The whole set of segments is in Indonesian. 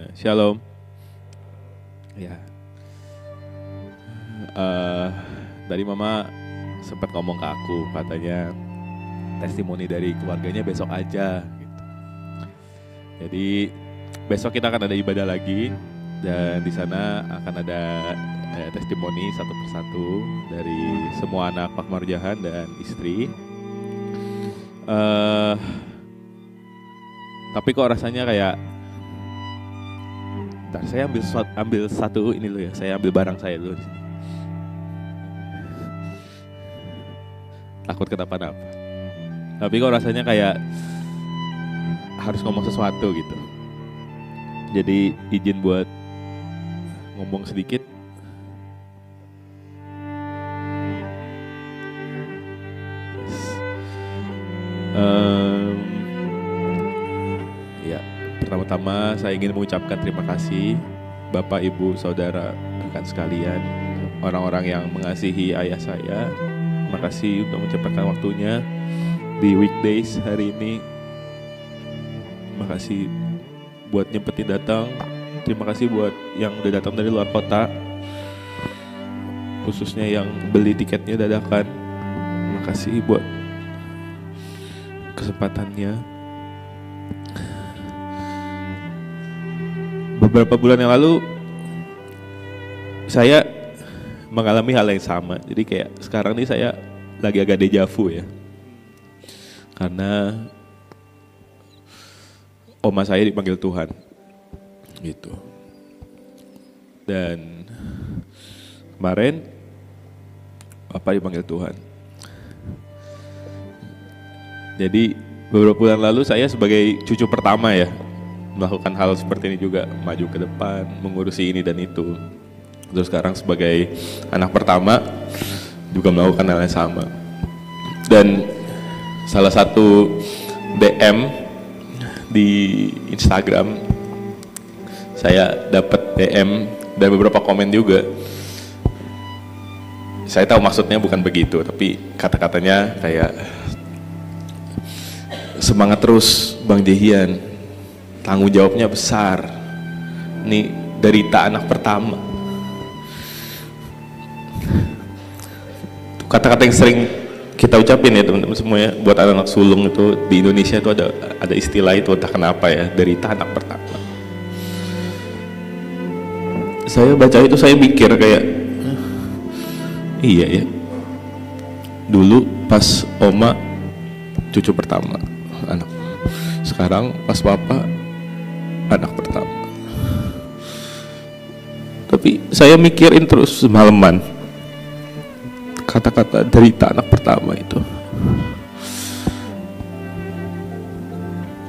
semuanya. Shalom. Ya. Tadi mama sempat ngomong ke aku, katanya testimoni dari keluarganya besok aja. Gitu. Jadi besok kita akan ada ibadah lagi dan di sana akan ada testimoni satu persatu dari semua anak Pak Marjahan dan istri. Tapi kok rasanya kayak, ntar saya ambil satu ini dulu ya, saya ambil barang saya dulu di sini. Takut kenapa-napa. Tapi kok rasanya kayak harus ngomong sesuatu gitu. Jadi izin buat ngomong sedikit. Ya, pertama-tama saya ingin mengucapkan terima kasih Bapak, Ibu, Saudara, rekan sekalian, orang-orang yang mengasihi ayah saya. Terima kasih untuk menciptakan waktunya di weekdays hari ini. Terima kasih buat nyempetin datang. Terima kasih buat yang udah datang dari luar kota, khususnya yang beli tiketnya dadakan. Terima kasih buat kesempatannya. Beberapa bulan yang lalu saya mengalami hal yang sama. Jadi kayak sekarang nih saya lagi agak dejavu ya. Karena oma saya dipanggil Tuhan. Gitu. Dan kemarin Bapak dipanggil Tuhan. Jadi beberapa bulan lalu saya sebagai cucu pertama ya melakukan hal seperti ini juga, maju ke depan, mengurusi ini dan itu. Terus sekarang sebagai anak pertama juga melakukan hal yang sama. Dan salah satu DM di Instagram, saya dapat DM dan beberapa komen juga. Saya tahu maksudnya bukan begitu, tapi kata-katanya kayak, semangat terus Bang Jehian, tanggung jawabnya besar. Ini derita anak pertama. Kata-kata yang sering kita ucapin ya teman-teman semua ya, buat anak-anak sulung itu di Indonesia itu ada istilah itu, entah kenapa ya, derita anak pertama. Saya baca itu saya mikir kayak, iya ya, dulu pas oma cucu pertama anak, sekarang pas papa anak pertama. Tapi saya mikirin terus semalaman kata-kata derita anak pertama itu.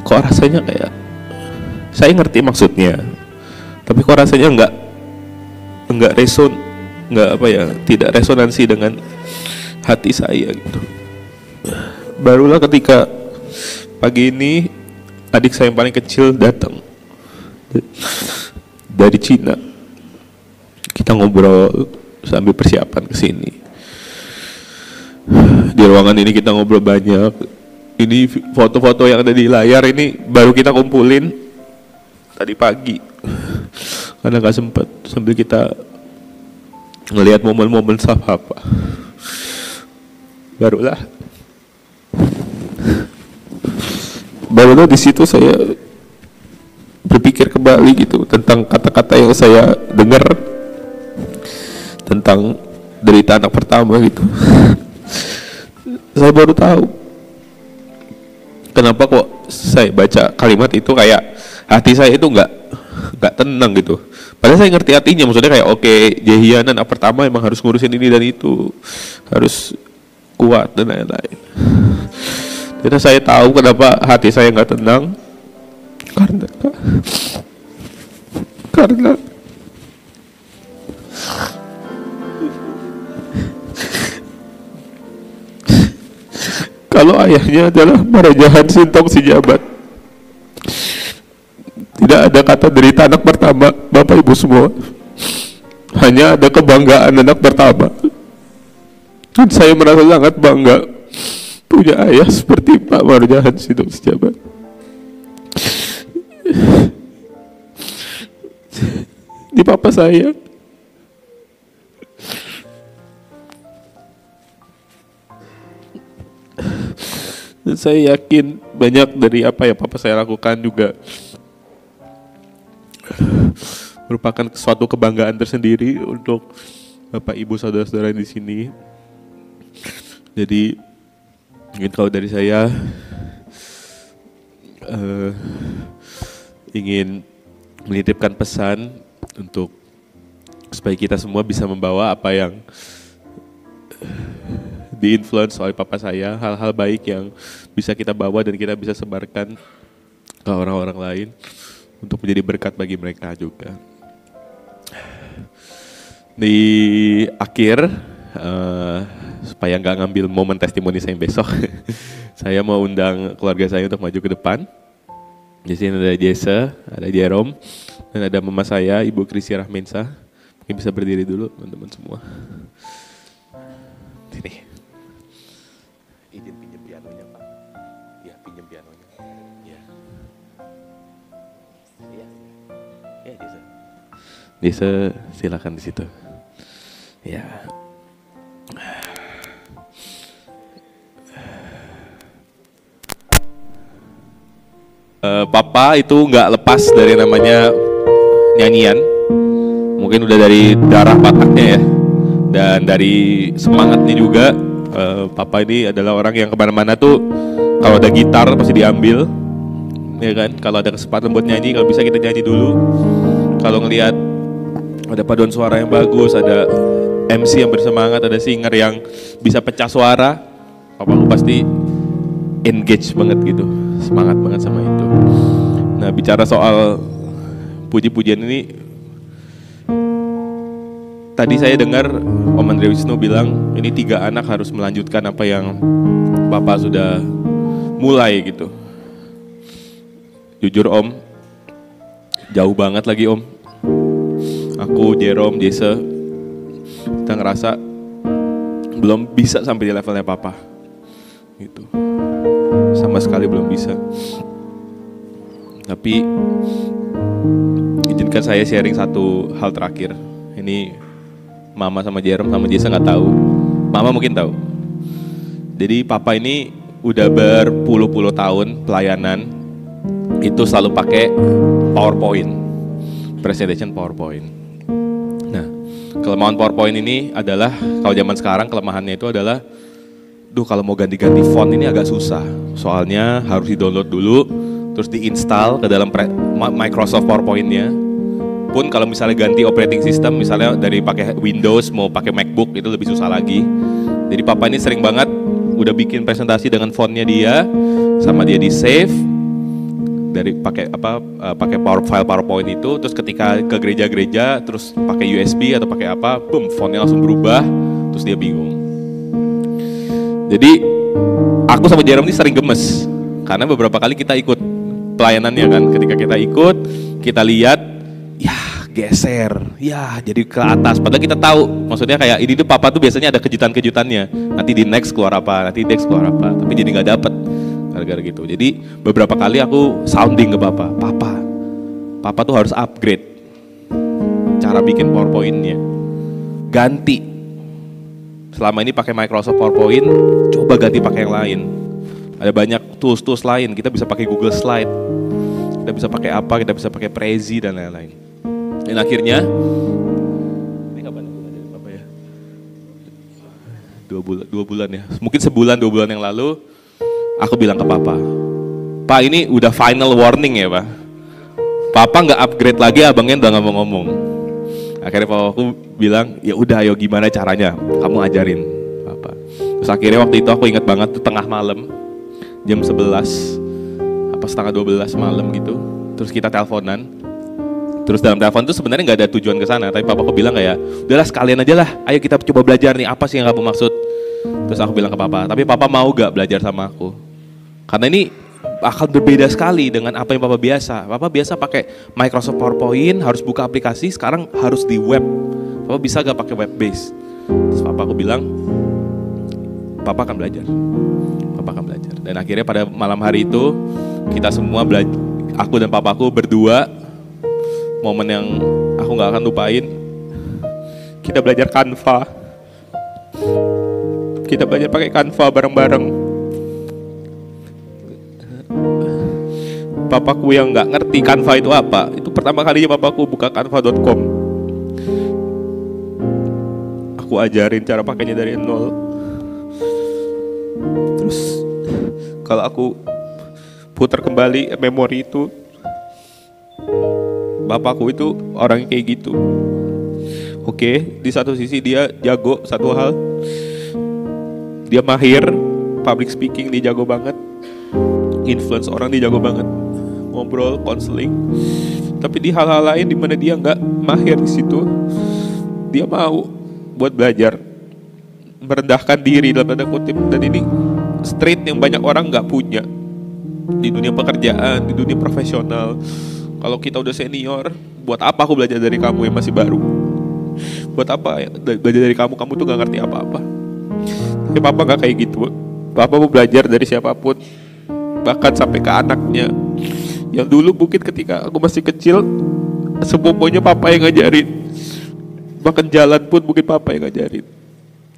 Kok rasanya kayak, saya ngerti maksudnya, tapi kok rasanya enggak tidak resonansi dengan hati saya gitu. Barulah ketika pagi ini adik saya yang paling kecil datang dari Cina. Kita ngobrol sambil persiapan ke sini. Di ruangan ini kita ngobrol banyak. Ini foto-foto yang ada di layar ini baru kita kumpulin tadi pagi. Karena gak sempat sambil kita ngelihat momen-momen apa. Barulah di situ saya berpikir kembali gitu tentang kata-kata yang saya dengar tentang derita anak pertama gitu. Saya baru tahu kenapa kok saya baca kalimat itu kayak hati saya itu nggak tenang gitu. Padahal saya ngerti artinya, maksudnya kayak oke, Jehian anak pertama emang harus ngurusin ini dan itu, harus kuat dan lain-lain. Jadi saya tahu kenapa hati saya nggak tenang, karena kalau ayahnya adalah Marajahan Sintong Sijabat, tidak ada kata derita anak pertama, Bapak Ibu semua. Hanya ada kebanggaan anak pertama. Dan saya merasa sangat bangga punya ayah seperti Pak Marajahan Sintong Sijabat. di papa saya. Dan saya yakin banyak dari apa yang papa saya lakukan juga merupakan suatu kebanggaan tersendiri untuk bapak ibu saudara-saudara di sini. Jadi mungkin kalau dari saya ingin menitipkan pesan untuk supaya kita semua bisa membawa apa yang di-influence oleh papa saya, hal-hal baik yang bisa kita bawa dan kita bisa sebarkan ke orang-orang lain untuk menjadi berkat bagi mereka juga. Di akhir, supaya nggak ngambil momen testimoni saya besok, saya mau undang keluarga saya untuk maju ke depan. Di sini ada Jesse, ada Jerome, dan ada mama saya, Ibu Krisi Rahmensa. Mungkin bisa berdiri dulu teman-teman semua. Sini. Izin pinjam pianonya Pak. Ya, pinjam pianonya. Ya. Iya. Ya, Jesse. Jesse, silakan di situ. Ya. Papa itu nggak lepas dari namanya nyanyian. Mungkin udah dari darah Bataknya ya. Dan dari semangatnya juga, papa ini adalah orang yang kemana-mana tuh kalau ada gitar pasti diambil, ya kan? Kalau ada kesempatan buat nyanyi, kalau bisa kita nyanyi dulu. Kalau ngelihat ada paduan suara yang bagus, ada MC yang bersemangat, ada singer yang bisa pecah suara, papa aku pasti engage banget gitu, semangat banget sama itu. Nah, bicara soal puji-pujian ini, tadi saya dengar Om Andre Wisnu bilang ini 3 anak harus melanjutkan apa yang Bapak sudah mulai gitu. Jujur Om, jauh banget lagi Om. Aku, Jerome, Jesse, kita ngerasa belum bisa sampai di levelnya Papa. Gitu. Sama sekali belum bisa. Tapi izinkan saya sharing satu hal terakhir. Ini Mama sama Jerome sama Jessa nggak tahu. Mama mungkin tahu. Jadi Papa ini udah berpuluh-puluh tahun pelayanan itu selalu pakai PowerPoint, presentation PowerPoint. Nah, kelemahan PowerPoint ini adalah kalau zaman sekarang kelemahannya itu adalah, kalau mau ganti-ganti font ini agak susah. Soalnya harus di-download dulu, terus di-install ke dalam Microsoft PowerPoint-nya. Pun kalau misalnya ganti operating system, misalnya dari pakai Windows mau pakai MacBook itu lebih susah lagi. Jadi Papa ini sering banget udah bikin presentasi dengan fontnya dia, sama dia di save dari pakai pakai file PowerPoint itu, terus ketika ke gereja-gereja terus pakai USB atau pakai apa, boom, fontnya langsung berubah, terus dia bingung. Jadi aku sama Jerome ini sering gemes karena beberapa kali kita ikut pelayanannya kan, ketika kita ikut, kita lihat geser, jadi ke atas. Padahal kita tahu, maksudnya kayak ini tuh Papa tuh biasanya ada kejutan-kejutannya. Nanti di next keluar apa, nanti next keluar apa. Tapi jadi nggak dapet gara-gara gitu. Jadi beberapa kali aku sounding ke Papa tuh harus upgrade cara bikin PowerPoint-nya. Ganti. Selama ini pakai Microsoft PowerPoint, coba ganti pakai yang lain. Ada banyak tools-tools lain. Kita bisa pakai Google Slide. Kita bisa pakai apa? Kita bisa pakai Prezi dan lain-lain. Dan akhirnya, ini kapan aku ngajarin Papa ya? 2 bulan ya, mungkin sebulan 2 bulan yang lalu, aku bilang ke Papa, Pak ini udah final warning ya Pak. Papa nggak upgrade lagi, abangnya udah nggak mau ngomong. Akhirnya Papa aku bilang, ya udah ayo gimana caranya, kamu ajarin Papa. Terus akhirnya waktu itu aku ingat banget tuh tengah malam, jam 11, apa setengah 12 malam gitu, terus kita teleponan. Terus dalam telepon tuh sebenarnya nggak ada tujuan ke sana, tapi Papa aku bilang kayak, udahlah sekalian aja lah, ayo kita coba belajar nih, apa sih yang kamu maksud? Terus aku bilang ke Papa, tapi Papa mau gak belajar sama aku? Karena ini akan berbeda sekali dengan apa yang Papa biasa. Papa biasa pakai Microsoft PowerPoint, harus buka aplikasi, sekarang harus di web. Papa bisa gak pakai web base? Terus Papa aku bilang, Papa akan belajar. Papa akan belajar. Dan akhirnya pada malam hari itu, kita semua belajar, aku dan Papaku berdua momen yang aku nggak akan lupain. Kita belajar Canva. Kita belajar pakai Canva bareng-bareng. Papaku yang nggak ngerti Canva itu apa, itu pertama kalinya papaku buka canva.com. Aku ajarin cara pakainya dari nol. Terus kalau aku putar kembali memori itu, bapakku itu orang kayak gitu. Oke, di satu sisi dia jago satu hal, dia mahir public speaking, dia jago banget, influence orang dia jago banget, ngobrol, konseling. Tapi di hal-hal lain di mana dia nggak mahir di situ, dia mau buat belajar, merendahkan diri dalam tanda kutip. Dan ini straight yang banyak orang nggak punya di dunia pekerjaan, di dunia profesional. Kalau kita udah senior, buat apa aku belajar dari kamu yang masih baru? Buat apa belajar dari kamu? Kamu tuh gak ngerti apa-apa. Tapi papa gak kayak gitu. Papa mau belajar dari siapapun, bahkan sampai ke anaknya. Yang dulu mungkin ketika aku masih kecil, semuanya papa yang ngajarin. Bahkan jalan pun mungkin papa yang ngajarin.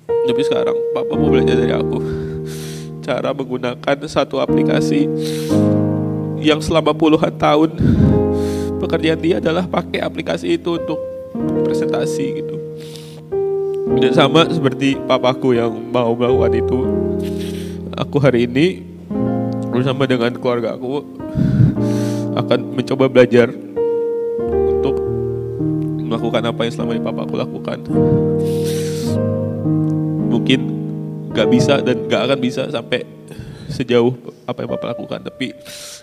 Tapi sekarang papa mau belajar dari aku cara menggunakan satu aplikasi yang selama puluhan tahun pekerjaan dia adalah pakai aplikasi itu untuk presentasi gitu. Dan sama seperti papaku yang mau melakukan itu, aku hari ini bersama dengan keluarga aku akan mencoba belajar untuk melakukan apa yang selama ini papaku lakukan. Mungkin gak bisa dan gak akan bisa sampai sejauh apa yang papa lakukan, tapi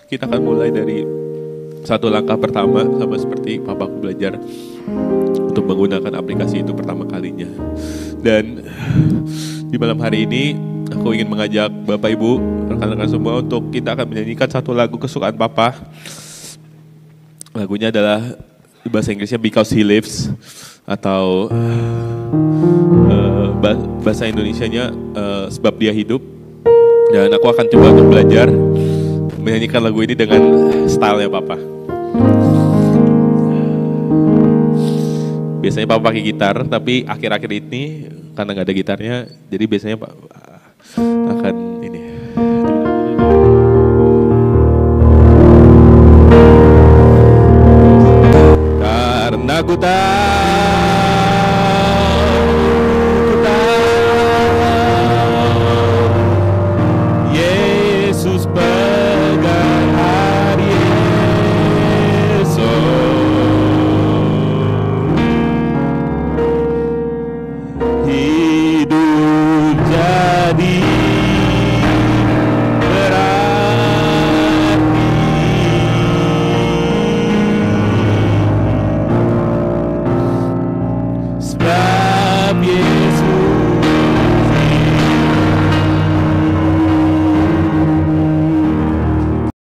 kita akan mulai dari satu langkah pertama, sama seperti papaku belajar untuk menggunakan aplikasi itu pertama kalinya. Dan di malam hari ini aku ingin mengajak Bapak Ibu, rekan-rekan semua, untuk kita akan menyanyikan satu lagu kesukaan papa. Lagunya adalah bahasa Inggrisnya Because He Lives, atau bahasa Indonesianya Sebab Dia Hidup. Dan aku akan coba untuk belajar menyanyikan lagu ini dengan stylenya papa. Biasanya papa pakai gitar, tapi akhir-akhir ini karena nggak ada gitarnya, jadi biasanya pak akan ini. Karena ku tak